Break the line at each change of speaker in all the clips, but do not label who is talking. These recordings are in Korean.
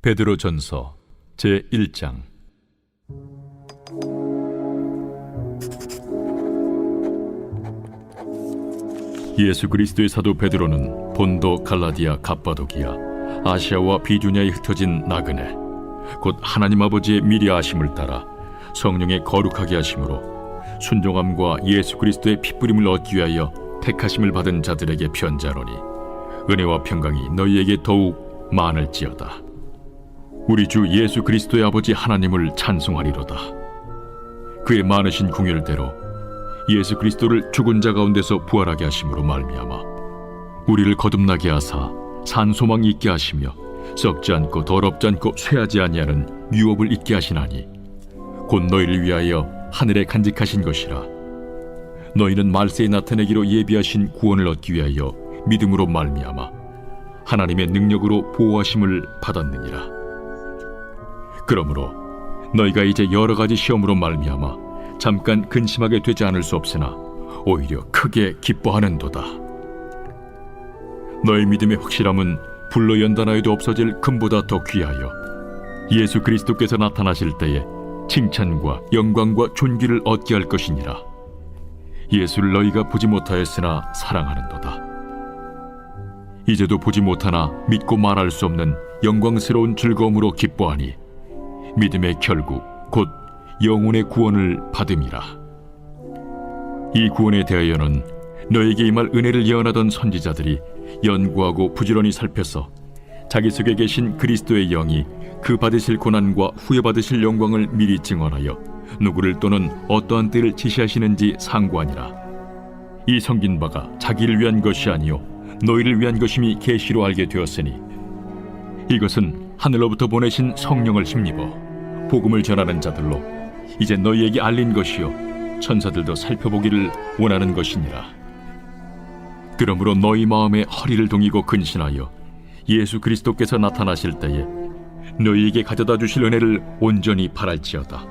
베드로전서 제1장. 예수 그리스도의 사도 베드로는 본도, 갈라디아, 갑바도기아, 아시아와 비두냐에 흩어진 나그네, 곧 하나님 아버지의 미리 아심을 따라 성령의 거룩하게 하심으로 순종함과 예수 그리스도의 핏부림을 얻기 위하여 택하심을 받은 자들에게 편지하노니, 은혜와 평강이 너희에게 더욱 많을지어다. 우리 주 예수 그리스도의 아버지 하나님을 찬송하리로다. 그의 많으신 궁율대로 예수 그리스도를 죽은 자 가운데서 부활하게 하심으로 말미암아 우리를 거듭나게 하사 산 소망이 있게 하시며 썩지 않고 더럽지 않고 쇠하지 아니하는 유업을 있게 하시나니, 곧 너희를 위하여 하늘에 간직하신 것이라. 너희는 말세에 나타내기로 예비하신 구원을 얻기 위하여 믿음으로 말미암아 하나님의 능력으로 보호하심을 받았느니라. 그러므로 너희가 이제 여러 가지 시험으로 말미암아 잠깐 근심하게 되지 않을 수 없으나 오히려 크게 기뻐하는도다. 너희 믿음의 확실함은 불로 연단하여도 없어질 금보다 더 귀하여 예수 그리스도께서 나타나실 때에 칭찬과 영광과 존귀를 얻게 할 것이니라. 예수를 너희가 보지 못하였으나 사랑하는도다. 이제도 보지 못하나 믿고 말할 수 없는 영광스러운 즐거움으로 기뻐하니, 믿음의 결국 곧 영혼의 구원을 받음이라. 이 구원에 대하여는 너에게 임할 은혜를 예언하던 선지자들이 연구하고 부지런히 살펴서 자기 속에 계신 그리스도의 영이 그 받으실 고난과 후에 받으실 영광을 미리 증언하여 누구를 또는 어떠한 때를 지시하시는지 상고하니라. 이 성긴 바가 자기를 위한 것이 아니요 너희를 위한 것임이 계시로 알게 되었으니, 이것은 하늘로부터 보내신 성령을 힘입어 복음을 전하는 자들로 이제 너희에게 알린 것이요 천사들도 살펴보기를 원하는 것이니라. 그러므로 너희 마음에 허리를 동이고 근신하여 예수 그리스도께서 나타나실 때에 너희에게 가져다 주실 은혜를 온전히 바랄지어다.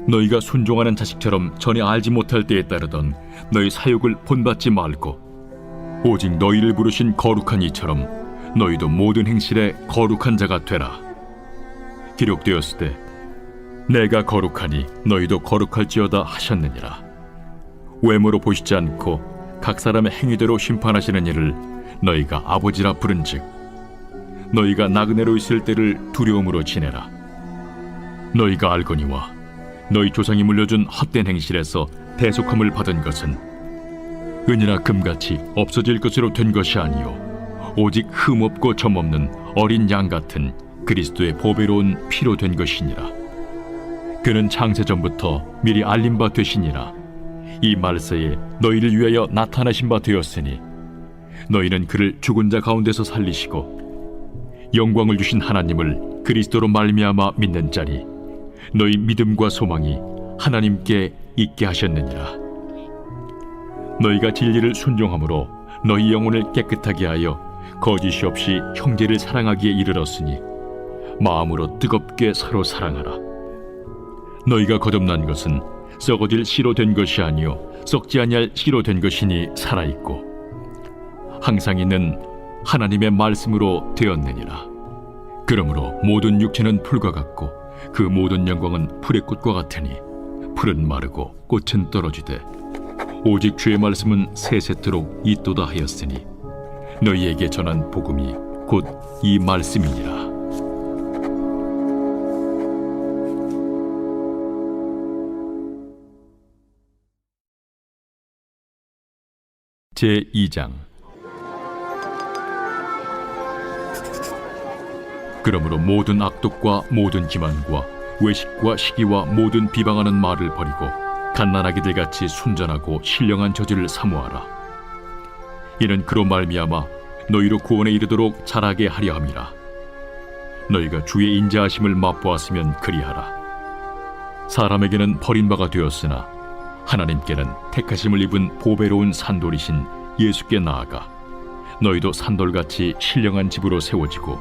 너희가 순종하는 자식처럼 전에 알지 못할 때에 따르던 너희 사욕을 본받지 말고 오직 너희를 부르신 거룩한 이처럼 너희도 모든 행실에 거룩한 자가 되라. 기록되었을 때 내가 거룩하니 너희도 거룩할지어다 하셨느니라. 외모로 보시지 않고 각 사람의 행위대로 심판하시는 이를 너희가 아버지라 부른즉, 너희가 나그네로 있을 때를 두려움으로 지내라. 너희가 알거니와 너희 조상이 물려준 헛된 행실에서 대속함을 받은 것은 은이나 금같이 없어질 것으로 된 것이 아니요 오직 흠없고 점없는 어린 양 같은 그리스도의 보배로운 피로 된 것이니라. 그는 창세전부터 미리 알린 바 되시니라. 이 말세에 너희를 위하여 나타나신 바 되었으니, 너희는 그를 죽은 자 가운데서 살리시고 영광을 주신 하나님을 그리스도로 말미암아 믿는 자니, 너희 믿음과 소망이 하나님께 있게 하셨느니라. 너희가 진리를 순종함으로 너희 영혼을 깨끗하게 하여 거짓이 없이 형제를 사랑하기에 이르렀으니, 마음으로 뜨겁게 서로 사랑하라. 너희가 거듭난 것은 썩어질 씨로 된 것이 아니요 썩지 아니할 씨로 된 것이니 살아있고 항상 있는 하나님의 말씀으로 되었느니라. 그러므로 모든 육체는 풀과 같고 그 모든 영광은 풀의 꽃과 같으니, 풀은 마르고 꽃은 떨어지되 오직 주의 말씀은 세세토록 있도다 하였으니, 너희에게 전한 복음이 곧 이 말씀이니라. 제2장. 그러므로 모든 악독과 모든 기만과 외식과 시기와 모든 비방하는 말을 버리고 갓난아기들 같이 순전하고 신령한 저지를 사모하라. 이는 그로 말미암아 너희로 구원에 이르도록 자라게 하려 함이라. 너희가 주의 인자하심을 맛보았으면 그리하라. 사람에게는 버림바가 되었으나 하나님께는 택하심을 입은 보배로운 산돌이신 예수께 나아가 너희도 산돌같이 신령한 집으로 세워지고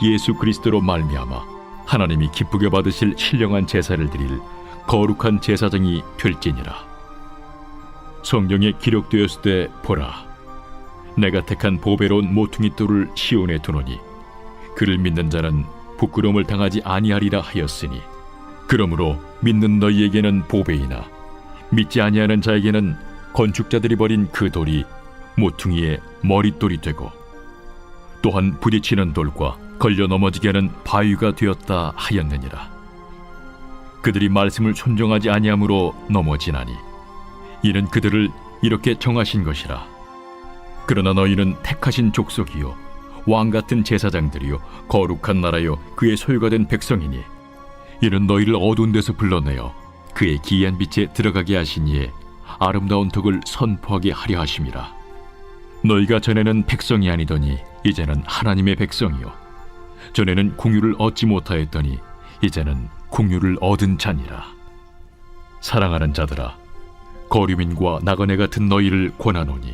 예수 그리스도로 말미암아 하나님이 기쁘게 받으실 신령한 제사를 드릴 거룩한 제사장이 될지니라. 성경에 기록되었을 때 보라, 내가 택한 보배로운 모퉁이 돌을 시온에 두노니 그를 믿는 자는 부끄러움을 당하지 아니하리라 하였으니, 그러므로 믿는 너희에게는 보배이나 믿지 아니하는 자에게는 건축자들이 버린 그 돌이 모퉁이의 머릿돌이 되고, 또한 부딪히는 돌과 걸려 넘어지게 하는 바위가 되었다 하였느니라. 그들이 말씀을 순종하지 아니함으로 넘어지나니 이는 그들을 이렇게 정하신 것이라. 그러나 너희는 택하신 족속이요 왕같은 제사장들이요 거룩한 나라요 그의 소유가 된 백성이니, 이는 너희를 어두운 데서 불러내어 그의 기이한 빛에 들어가게 하신 이의 아름다운 덕을 선포하게 하려 하심이라. 너희가 전에는 백성이 아니더니 이제는 하나님의 백성이요, 전에는 공유를 얻지 못하였더니 이제는 공유를 얻은 자니라. 사랑하는 자들아, 거류민과 나그네 같은 너희를 권하노니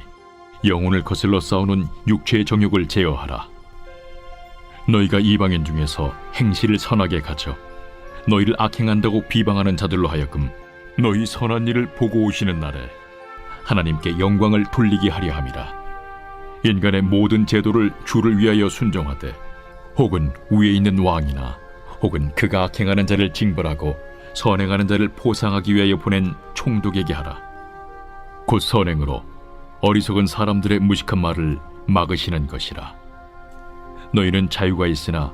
영혼을 거슬러 싸우는 육체의 정욕을 제어하라. 너희가 이방인 중에서 행실을 선하게 가져 너희를 악행한다고 비방하는 자들로 하여금 너희 선한 일을 보고 오시는 날에 하나님께 영광을 돌리게 하려 함이라. 인간의 모든 제도를 주를 위하여 순종하되, 혹은 위에 있는 왕이나 혹은 그가 악행하는 자를 징벌하고 선행하는 자를 보상하기 위하여 보낸 총독에게 하라. 곧 선행으로 어리석은 사람들의 무식한 말을 막으시는 것이라. 너희는 자유가 있으나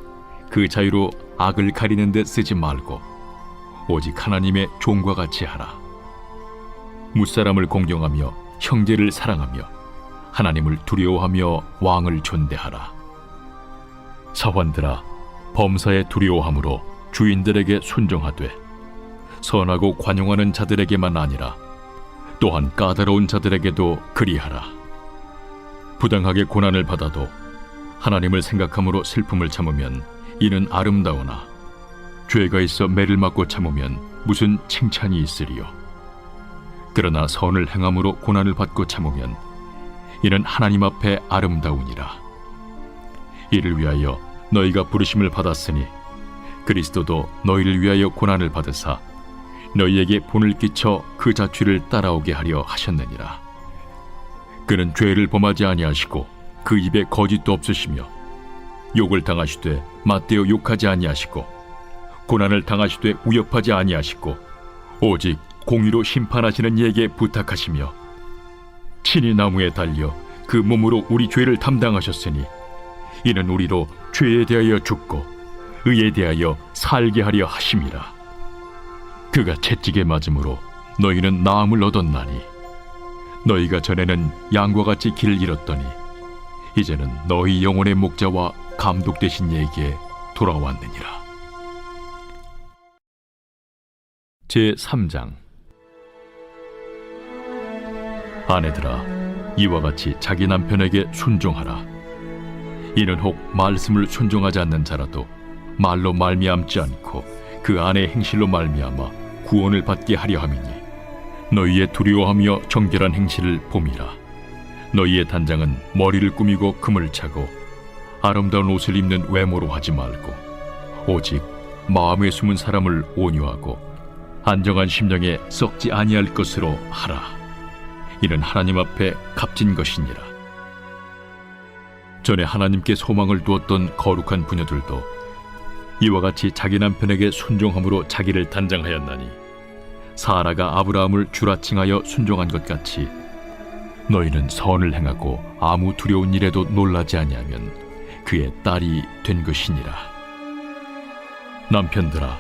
그 자유로 악을 가리는 데 쓰지 말고 오직 하나님의 종과 같이 하라. 무사람을 공경하며 형제를 사랑하며 하나님을 두려워하며 왕을 존대하라. 사환들아, 범사에 두려워함으로 주인들에게 순종하되, 선하고 관용하는 자들에게만 아니라 또한 까다로운 자들에게도 그리하라. 부당하게 고난을 받아도 하나님을 생각함으로 슬픔을 참으면 이는 아름다우나, 죄가 있어 매를 맞고 참으면 무슨 칭찬이 있으리요. 그러나 선을 행함으로 고난을 받고 참으면 이는 하나님 앞에 아름다우니라. 이를 위하여 너희가 부르심을 받았으니 그리스도도 너희를 위하여 고난을 받으사 너희에게 본을 끼쳐 그 자취를 따라오게 하려 하셨느니라. 그는 죄를 범하지 아니하시고 그 입에 거짓도 없으시며, 욕을 당하시되 맞대어 욕하지 아니하시고 고난을 당하시되 위협하지 아니하시고 오직 공의로 심판하시는 이에게 부탁하시며, 친히 나무에 달려 그 몸으로 우리 죄를 담당하셨으니 이는 우리로 죄에 대하여 죽고 의에 대하여 살게 하려 하심이라. 그가 채찍에 맞음으로 너희는 나음을 얻었나니, 너희가 전에는 양과 같이 길을 잃었더니 이제는 너희 영혼의 목자와 감독 되신 이에게 돌아왔느니라. 제3장. 아내들아, 이와 같이 자기 남편에게 순종하라. 이는 혹 말씀을 순종하지 않는 자라도 말로 말미암지 않고 그 아내의 행실로 말미암아 구원을 받게 하려 함이니, 너희의 두려워하며 정결한 행실을 봄이라. 너희의 단장은 머리를 꾸미고 금을 차고 아름다운 옷을 입는 외모로 하지 말고 오직 마음에 숨은 사람을 온유하고 안정한 심령에 썩지 아니할 것으로 하라. 이는 하나님 앞에 값진 것이니라. 전에 하나님께 소망을 두었던 거룩한 부녀들도 이와 같이 자기 남편에게 순종함으로 자기를 단장하였나니, 사라가 아브라함을 주라 칭하여 순종한 것 같이 너희는 선을 행하고 아무 두려운 일에도 놀라지 아니하면 그의 딸이 된 것이니라. 남편들아,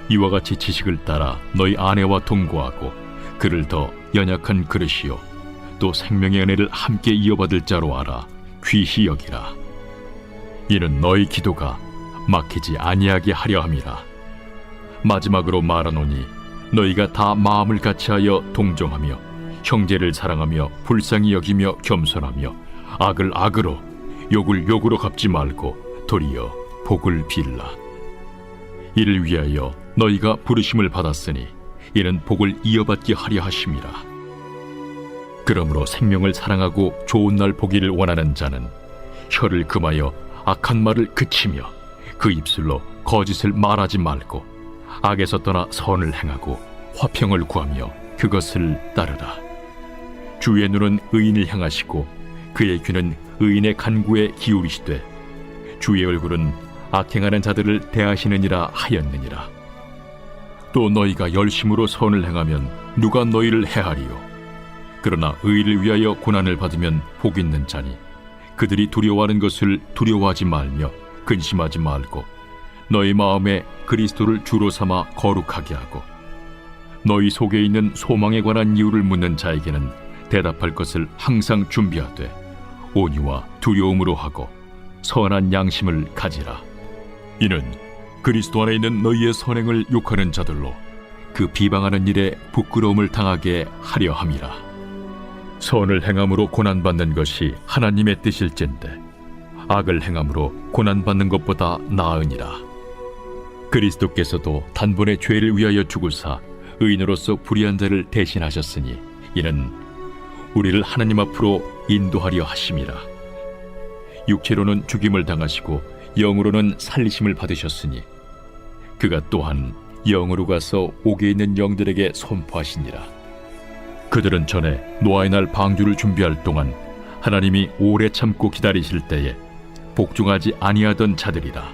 이와 같이 지식을 따라 너희 아내와 동거하고 그를 더 연약한 그릇이요 또 생명의 은혜를 함께 이어받을 자로 알아 귀히 여기라. 이는 너희 기도가 막히지 아니하게 하려 함이라. 마지막으로 말하노니, 너희가 다 마음을 같이하여 동정하며 형제를 사랑하며 불쌍히 여기며 겸손하며 악을 악으로 욕을 욕으로 갚지 말고 도리어 복을 빌라. 이를 위하여 너희가 부르심을 받았으니 이는 복을 이어받게 하려 하심이라. 그러므로 생명을 사랑하고 좋은 날 보기를 원하는 자는 혀를 금하여 악한 말을 그치며 그 입술로 거짓을 말하지 말고 악에서 떠나 선을 행하고 화평을 구하며 그것을 따르라. 주의 눈은 의인을 향하시고 그의 귀는 의인의 간구에 기울이시되 주의 얼굴은 악행하는 자들을 대하시느니라 하였느니라. 또 너희가 열심으로 선을 행하면 누가 너희를 해하리요? 그러나 의를 위하여 고난을 받으면 복 있는 자니 그들이 두려워하는 것을 두려워하지 말며 근심하지 말고 너희 마음에 그리스도를 주로 삼아 거룩하게 하고 너희 속에 있는 소망에 관한 이유를 묻는 자에게는 대답할 것을 항상 준비하되 온유와 두려움으로 하고 선한 양심을 가지라. 이는 그리스도 안에 있는 너희의 선행을 욕하는 자들로 그 비방하는 일에 부끄러움을 당하게 하려 함이라. 선을 행함으로 고난받는 것이 하나님의 뜻일진데 악을 행함으로 고난받는 것보다 나으니라. 그리스도께서도 단번에 죄를 위하여 죽으사 의인으로서 불의한 자를 대신하셨으니 이는 우리를 하나님 앞으로 인도하려 하심이라. 육체로는 죽임을 당하시고 영으로는 살리심을 받으셨으니 그가 또한 영으로 가서 옥에 있는 영들에게 선포하시니라. 그들은 전에 노아의 날 방주를 준비할 동안 하나님이 오래 참고 기다리실 때에 복종하지 아니하던 자들이라.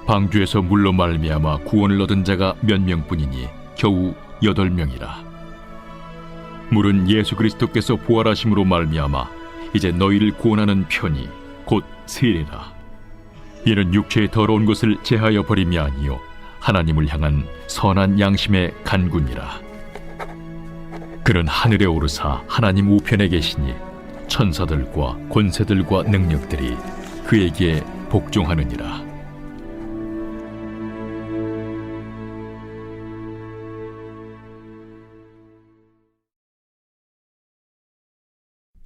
방주에서 물로 말미암아 구원을 얻은 자가 몇 명뿐이니 겨우 8명이라. 물은 예수 그리스도께서 부활하심으로 말미암아 이제 너희를 구원하는 편이 곧 세례라. 이는 육체의 더러운 것을 제하여 버림이 아니요 하나님을 향한 선한 양심의 간구니라. 그는 하늘에 오르사 하나님 우편에 계시니 천사들과 권세들과 능력들이 그에게 복종하느니라.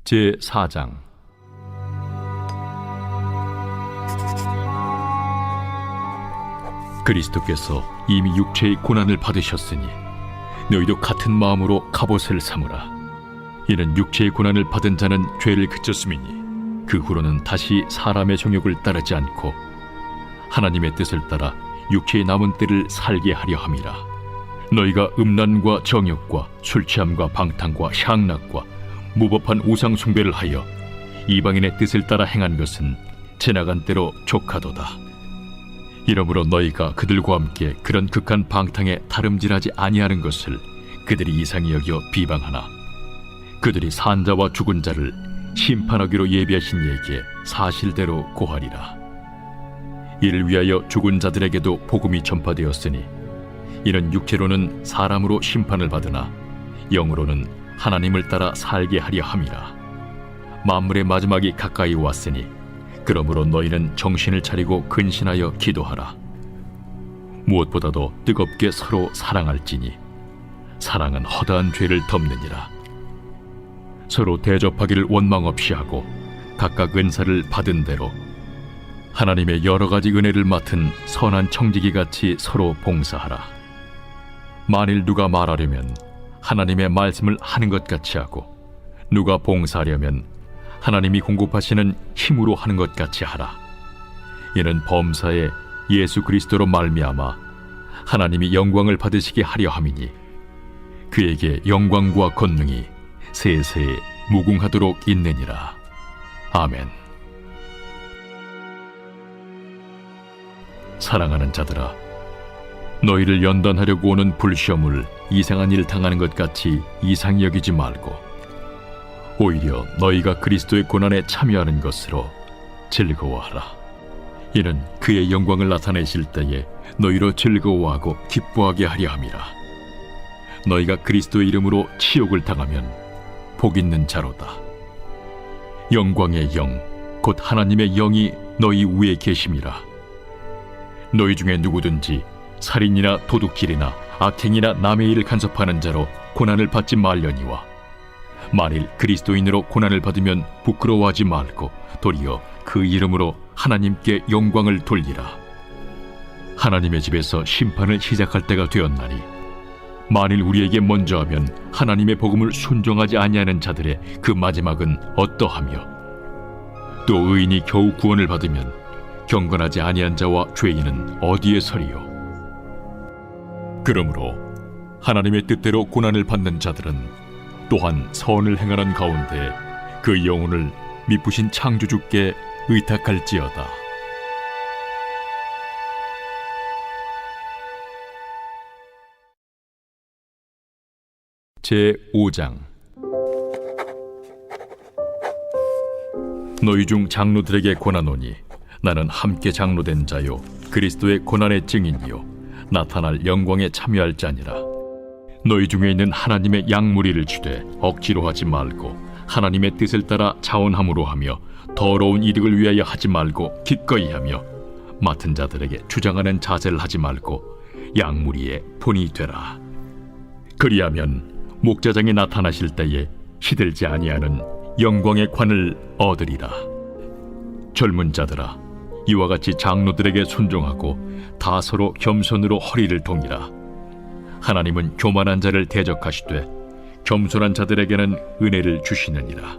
제4장. 그리스도께서 이미 육체의 고난을 받으셨으니 너희도 같은 마음으로 갑옷을 삼으라. 이는 육체의 고난을 받은 자는 죄를 그쳤음이니 그 후로는 다시 사람의 정욕을 따르지 않고 하나님의 뜻을 따라 육체의 남은 때를 살게 하려 함이라. 너희가 음란과 정욕과 술취함과 방탕과 향락과 무법한 우상 숭배를 하여 이방인의 뜻을 따라 행한 것은 지나간 때로 족하도다. 이러므로 너희가 그들과 함께 그런 극한 방탕에 다름질하지 아니하는 것을 그들이 이상히 여겨 비방하나 그들이 산 자와 죽은 자를 심판하기로 예비하신 이에게 사실대로 고하리라. 이를 위하여 죽은 자들에게도 복음이 전파되었으니 이는 육체로는 사람으로 심판을 받으나 영으로는 하나님을 따라 살게 하려 함이라. 만물의 마지막이 가까이 왔으니 그러므로 너희는 정신을 차리고 근신하여 기도하라. 무엇보다도 뜨겁게 서로 사랑할지니 사랑은 허다한 죄를 덮느니라. 서로 대접하기를 원망 없이 하고 각각 은사를 받은 대로 하나님의 여러 가지 은혜를 맡은 선한 청지기같이 서로 봉사하라. 만일 누가 말하려면 하나님의 말씀을 하는 것 같이 하고 누가 봉사하려면 하나님이 공급하시는 힘으로 하는 것 같이 하라. 이는 범사에 예수 그리스도로 말미암아 하나님이 영광을 받으시게 하려 함이니 그에게 영광과 권능이 세세에 무궁하도록 있느니라. 아멘. 사랑하는 자들아, 너희를 연단하려고 오는 불시험을 이상한 일 당하는 것 같이 이상히 여기지 말고 오히려 너희가 그리스도의 고난에 참여하는 것으로 즐거워하라. 이는 그의 영광을 나타내실 때에 너희로 즐거워하고 기뻐하게 하려 함이라. 너희가 그리스도의 이름으로 치욕을 당하면 복 있는 자로다. 영광의 영, 곧 하나님의 영이 너희 위에 계심이라. 너희 중에 누구든지 살인이나 도둑질이나 악행이나 남의 일을 간섭하는 자로 고난을 받지 말려니와 만일 그리스도인으로 고난을 받으면 부끄러워하지 말고 도리어 그 이름으로 하나님께 영광을 돌리라. 하나님의 집에서 심판을 시작할 때가 되었나니 만일 우리에게 먼저 하면 하나님의 복음을 순종하지 아니하는 자들의 그 마지막은 어떠하며 또 의인이 겨우 구원을 받으면 경건하지 아니한 자와 죄인은 어디에 서리요? 그러므로 하나님의 뜻대로 고난을 받는 자들은 또한 선을 행하는 가운데 그 영혼을 미쁘신 창조주께 의탁할지어다. 제5장. 너희 중 장로들에게 권하노니 나는 함께 장로된 자요 그리스도의 고난의 증인이요 나타날 영광에 참여할 자니라. 너희 중에 있는 하나님의 양무리를 주되 억지로 하지 말고 하나님의 뜻을 따라 자원함으로 하며 더러운 이득을 위하여 하지 말고 기꺼이 하며 맡은 자들에게 주장하는 자세를 하지 말고 양무리의 본이 되라. 그리하면 목자장이 나타나실 때에 시들지 아니하는 영광의 관을 얻으리라. 젊은 자들아, 이와 같이 장로들에게 순종하고 다 서로 겸손으로 허리를 동이라. 하나님은 교만한 자를 대적하시되 겸손한 자들에게는 은혜를 주시느니라.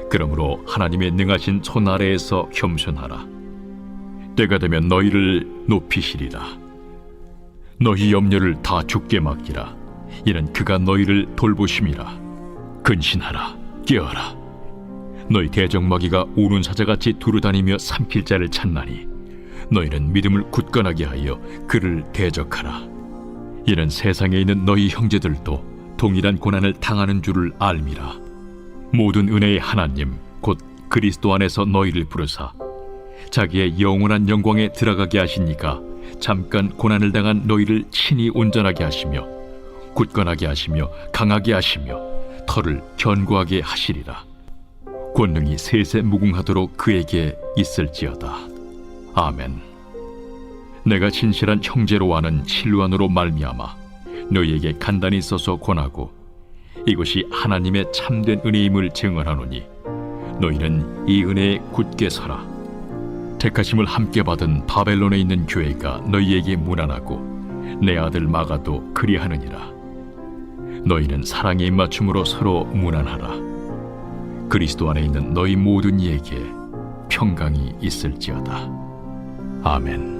그러므로 하나님의 능하신 손 아래에서 겸손하라. 때가 되면 너희를 높이시리라. 너희 염려를 다 주께 맡기라. 이는 그가 너희를 돌보심이라. 근신하라, 깨어라. 너희 대적마귀가 우는 사자같이 두루다니며 삼킬 자를 찾나니 너희는 믿음을 굳건하게 하여 그를 대적하라. 이는 세상에 있는 너희 형제들도 동일한 고난을 당하는 줄을 알미라. 모든 은혜의 하나님 곧 그리스도 안에서 너희를 부르사 자기의 영원한 영광에 들어가게 하시니까 잠깐 고난을 당한 너희를 친히 온전하게 하시며 굳건하게 하시며 강하게 하시며 털을 견고하게 하시리라. 권능이 세세 무궁하도록 그에게 있을지어다. 아멘. 내가 진실한 형제로 아는 실루안으로 말미암아 너희에게 간단히 써서 권하고 이것이 하나님의 참된 은혜임을 증언하노니 너희는 이 은혜에 굳게 서라. 택하심을 함께 받은 바벨론에 있는 교회가 너희에게 문안하고 내 아들 마가도 그리하느니라. 너희는 사랑의 입맞춤으로 서로 문안하라. 그리스도 안에 있는 너희 모든 이에게 평강이 있을지어다. 아멘.